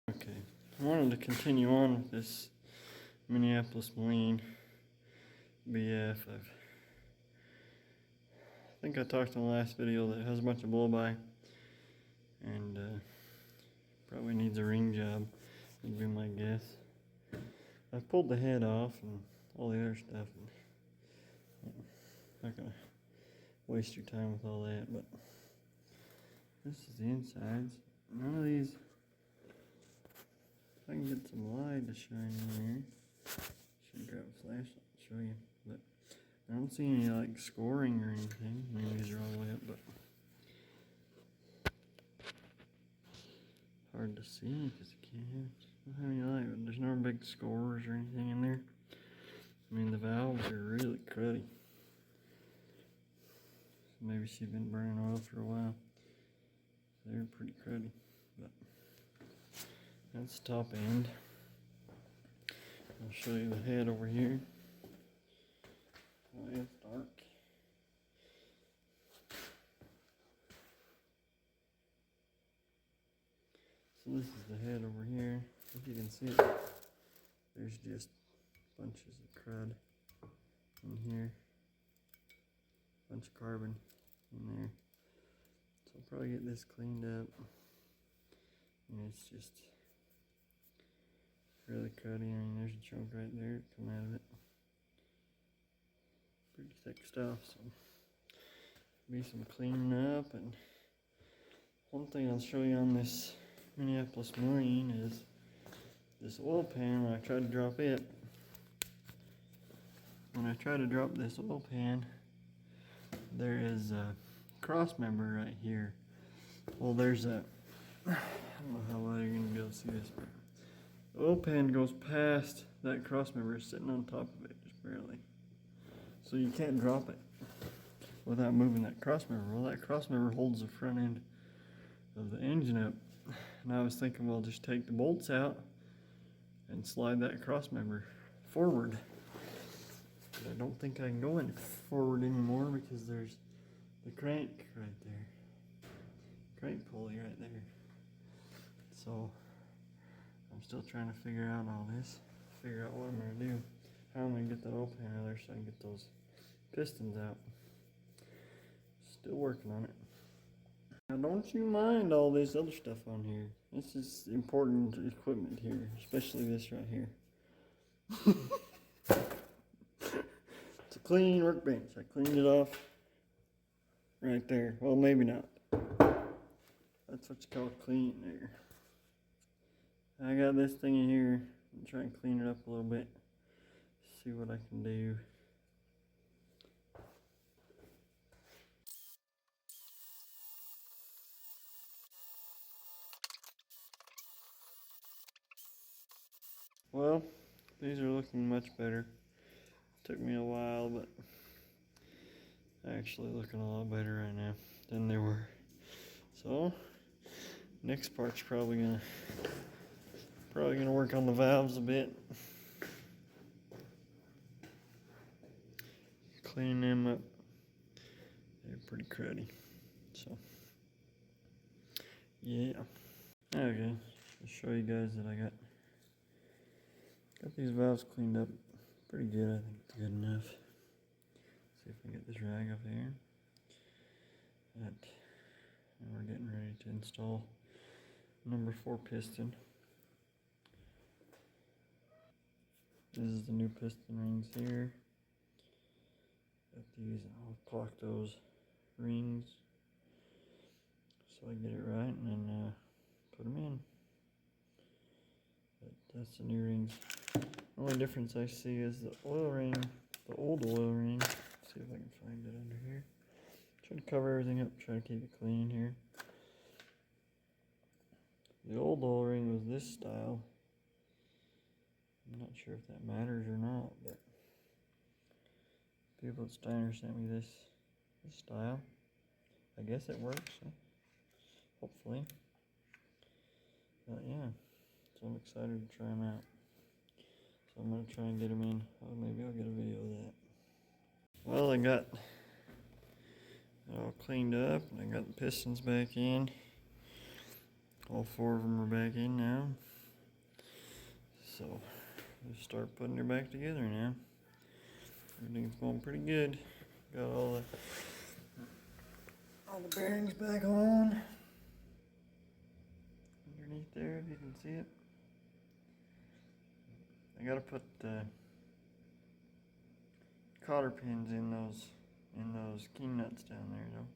Okay, I wanted to continue on with this Minneapolis Moline Bf. I think I talked in the last video that it has a bunch of blow-by and probably needs a ring job, would be my guess. I've pulled the head off and all the other stuff, and I'm not gonna waste your time with all that, but this is the insides. None of these, if I can get some light to shine in there, should grab a flashlight and show you, but I don't see any like scoring or anything. Maybe these are all the way up, but hard to see because you can't have any light. But there's no big scores or anything in there. I mean, the valves are really cruddy. Maybe she's been burning oil for a while. They're pretty cruddy, but that's the top end. I'll show you the head over here. Oh, it's dark. So this is the head over here. If you can see it, there's just bunches of crud in here. Bunch of carbon in there. So I'll probably get this cleaned up. And it's just really cruddy. I mean, there's a chunk right there that come out of it. Pretty thick stuff, so be some cleaning up. And one thing I'll show you on this Minneapolis Moline is this oil pan. When I try to drop it, this oil pan, there is a cross member right here. Well, there's a, I don't know how well you're going to be able to see this, but the oil pan goes past that cross member sitting on top of it, just barely. So you can't drop it without moving that cross member. Well, that cross member holds the front end of the engine up. And I was thinking, well, just take the bolts out and slide that cross member forward. But I don't think I can go any forward anymore because there's the crank right there. Crank pulley right there. So I'm still trying to figure out all this. Figure out what I'm going to do. How I'm going to get that oil pan out of there so I can get those pistons out. Still working on it. Now don't you mind all this other stuff on here. This is important equipment here, especially this right here. It's a clean workbench. I cleaned it off right there. Well, maybe not. That's what you call clean there. I got this thing in here. I'm trying to clean it up a little bit. See what I can do. Well, these are looking much better. Took me a while, but actually looking a lot better right now than they were. So next part's probably gonna work on the valves a bit. Clean them up. They're pretty cruddy. So yeah. Okay, I'll show you guys that I got these valves cleaned up pretty good. I think it's good enough. See if I can get this rag up here. And we're getting ready to install number 4 piston. This is the new piston rings here. Got these, I'll clock those rings so I get it right and then put them in. But that's the new rings. The only difference I see is the oil ring, the old oil ring. Let's see if I can find it under here. Try to cover everything up, try to keep it clean here. The old oil ring was this style. I'm not sure if that matters or not, but people at Steiner sent me this style. I guess it works, so hopefully. But yeah, so I'm excited to try them out. So I'm going to try and get them in. Oh, maybe I'll get a video of that. Well, I got it all cleaned up, and I got the pistons back in. All 4 of them are back in now. So just start putting her back together now. Everything's going pretty good. Got all the bearings back on. Underneath there, if you can see it. I gotta put cotter pins in those key nuts down there though.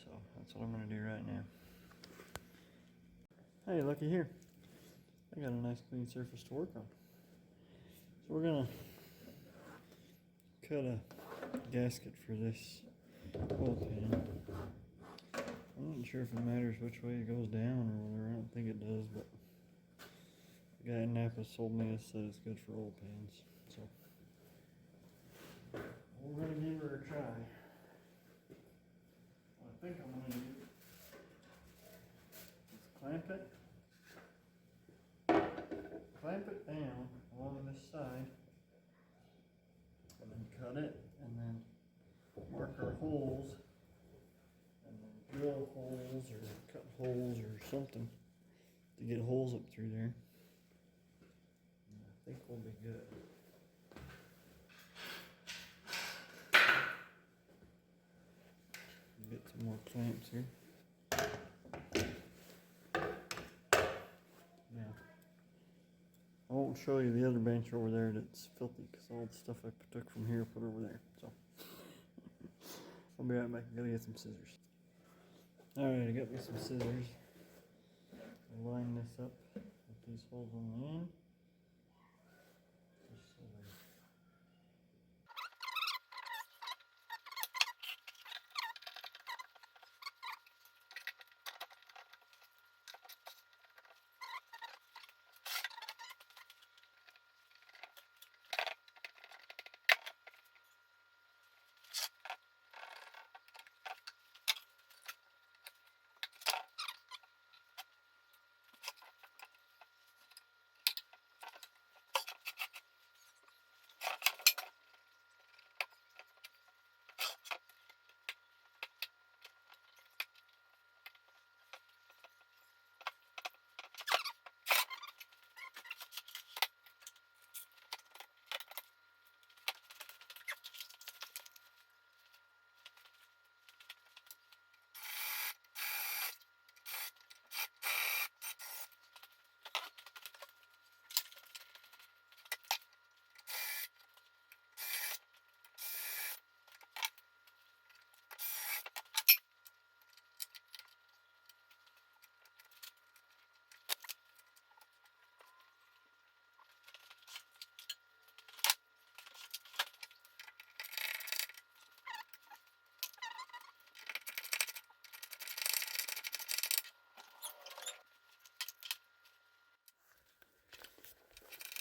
So that's what I'm gonna do right now. Hey, looky here. I got a nice clean surface to work on. So we're gonna cut a gasket for this oil pan. I'm not sure if it matters which way it goes down or whatever. I don't think it does, but the guy in Napa sold me this, said it's good for oil pans. So we're gonna give her a try. What I think I'm gonna do is clamp it down along this side, and then cut it, and then mark our holes, and then drill holes or cut holes or something to get holes up through there. And I think we'll be good. Get some more clamps here. Now, I won't show you the other bench over there that's filthy because all the stuff I took from here put over there. So I'll be right back. I gotta get some scissors. Alright, I got me some scissors. I'll line this up with these holes on the end. Just so they're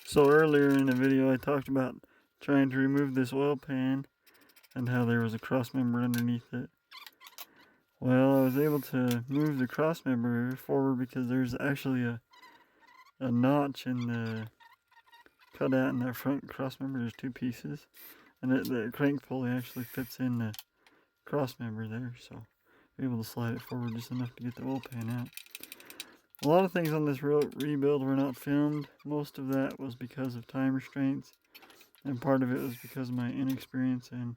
So earlier in the video I talked about trying to remove this oil pan and how there was a cross member underneath it. Well, I was able to move the cross member forward because there's actually a notch in the cutout in that front cross member. There's two pieces, and the crank pulley actually fits in the cross member there, so you're able to slide it forward just enough to get the oil pan out. A lot of things on this rebuild were not filmed. Most of that was because of time restraints, and part of it was because of my inexperience in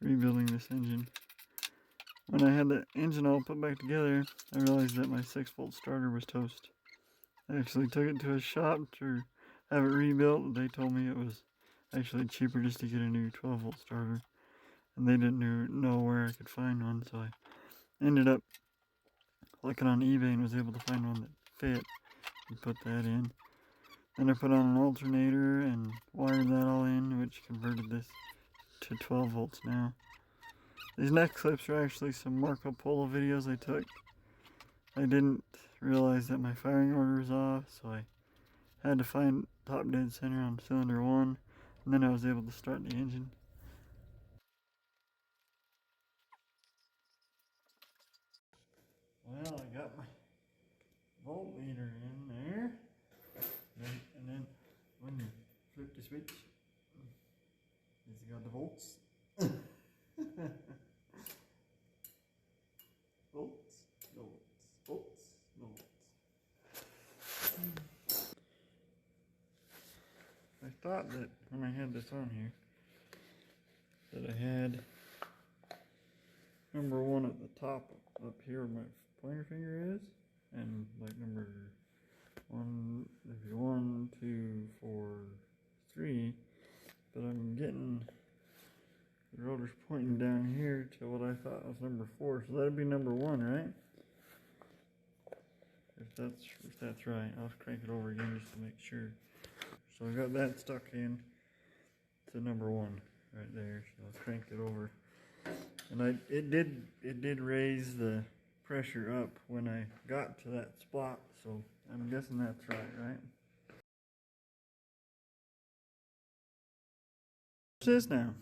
rebuilding this engine. When I had the engine all put back together, I realized that my 6-volt starter was toast. I actually took it to a shop to have it rebuilt. They told me it was actually cheaper just to get a new 12-volt starter, and they didn't know where I could find one, so I ended up looking on eBay and was able to find one that fit and put that in. Then I put on an alternator and wired that all in, which converted this to 12 volts now. These neck clips are actually some Marco Polo videos I took. I didn't realize that my firing order was off, so I had to find top dead center on cylinder 1, and then I was able to start the engine. Well, I got my voltmeter in there, and then when you flip the switch, it's got the volts. Volts, volts, volts, volts. when I had this on here that I had number 1 at the top up here where my pointer finger is, and like number 1, maybe 1, 2, 4, 3, but I'm getting the rotor's pointing down here to what I thought was number 4, so that'd be number 1, right? If that's right, I'll crank it over again just to make sure. So I got that stuck in to number 1 right there. So I cranked it over, and it did raise the pressure up when I got to that spot. So I'm guessing that's right? What's this now?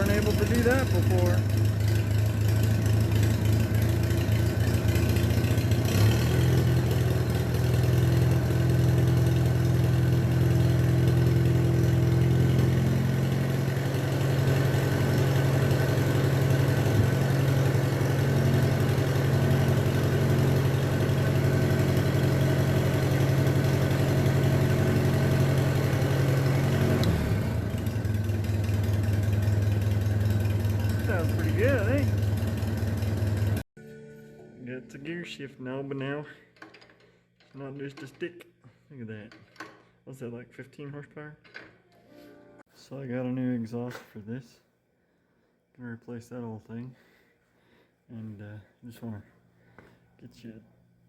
Able to do that before. Sounds pretty good, eh? It's a gear shift now, but now it's not just a stick. Look at that. What's that, like 15 horsepower? So I got a new exhaust for this. Gonna replace that old thing. And I just wanna get you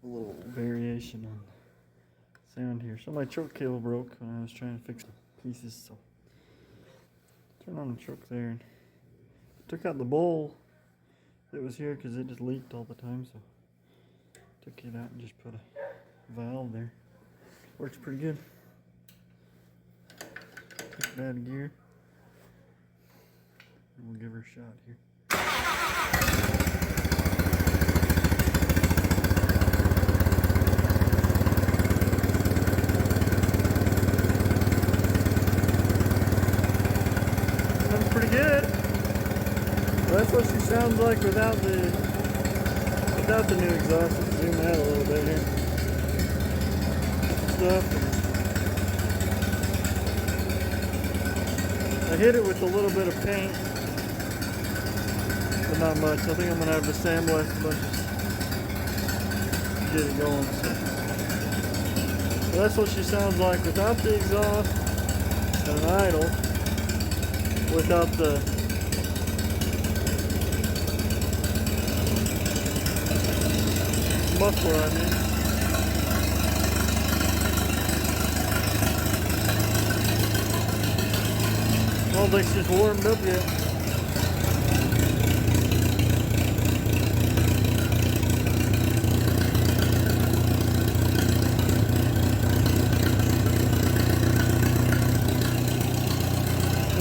a little variation on sound here. So my choke cable broke when I was trying to fix the pieces, so turn on the choke there. And took out the bowl that was here because it just leaked all the time, so took it out and just put a valve there. Works pretty good. Take it out of gear, and we'll give her a shot here. Sounds pretty good. That's what she sounds like without the new exhaust. Let's zoom out a little bit here. I hit it with a little bit of paint, but not much. I think I'm gonna have to sandblast a bunch to get it going. So that's what she sounds like without the exhaust and idle, without the muffler, I mean. I don't think it's just warmed up yet.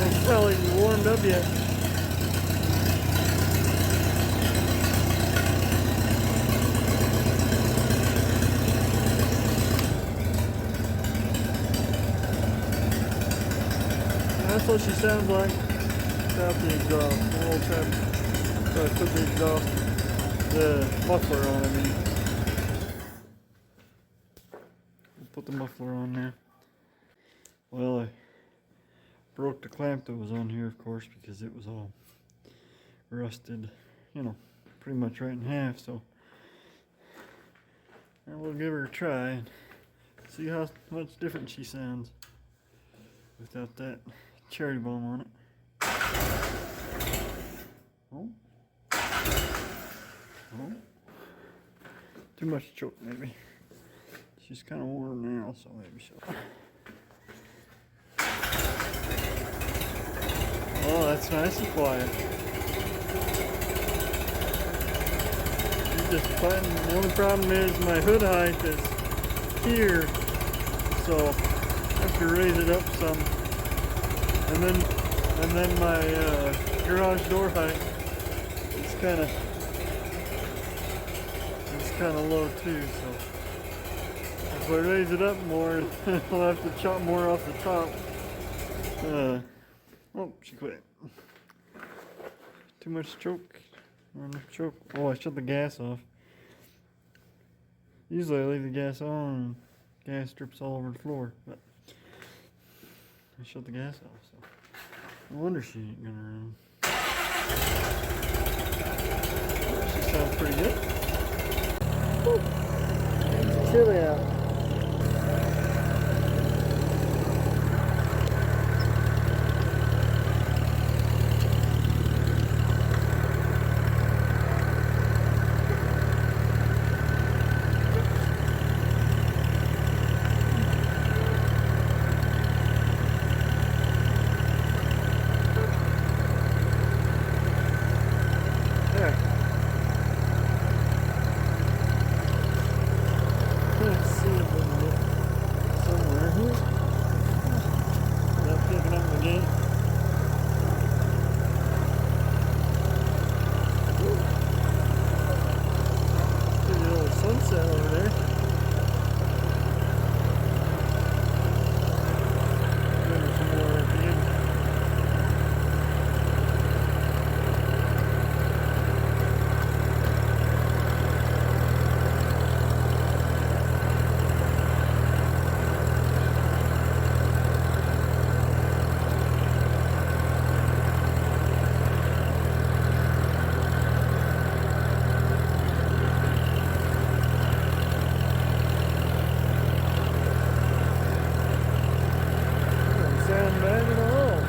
It's probably warmed up yet. That's what she sounds like without the exhaust. And we'll try to put the exhaust, the muffler on, I mean. We'll put the muffler on now. Well, I broke the clamp that was on here, of course, because it was all rusted, you know, pretty much right in half, so and we'll give her a try and see how much different she sounds without that cherry bomb on it. Oh. Oh. Too much choke, maybe. She's kind of warm now, so maybe she'll. Oh, that's nice and quiet. She's just fine. The only problem is my hood height is here, so I have to raise it up some. And then my garage door height is kind of low too. So if I raise it up more, I'll have to chop more off the top. Oh, she quit. Too much choke. Not enough choke. Oh, I shut the gas off. Usually I leave the gas on and gas drips all over the floor, but I shut the gas off, so no wonder she ain't gonna run. She sounds pretty good. Woo. It's chilly out. Let's see if we can get somewhere here. Without picking up again. Pretty little sunset over there. Maybe some more at the end. Sound bad at all.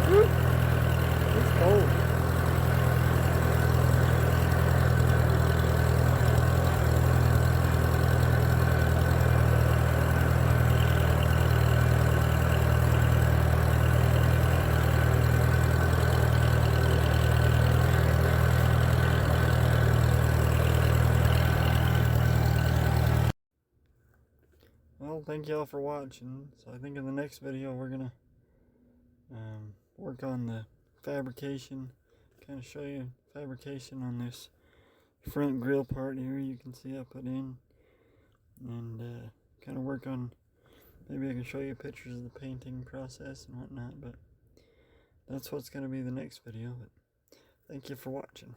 Woo. It's cold. Well, thank y'all for watching. So I think in the next video we're gonna work on the fabrication, kind of show you fabrication on this front grill part here. You can see I put in, and kind of work on, maybe I can show you pictures of the painting process and whatnot, but that's what's going to be the next video. But thank you for watching.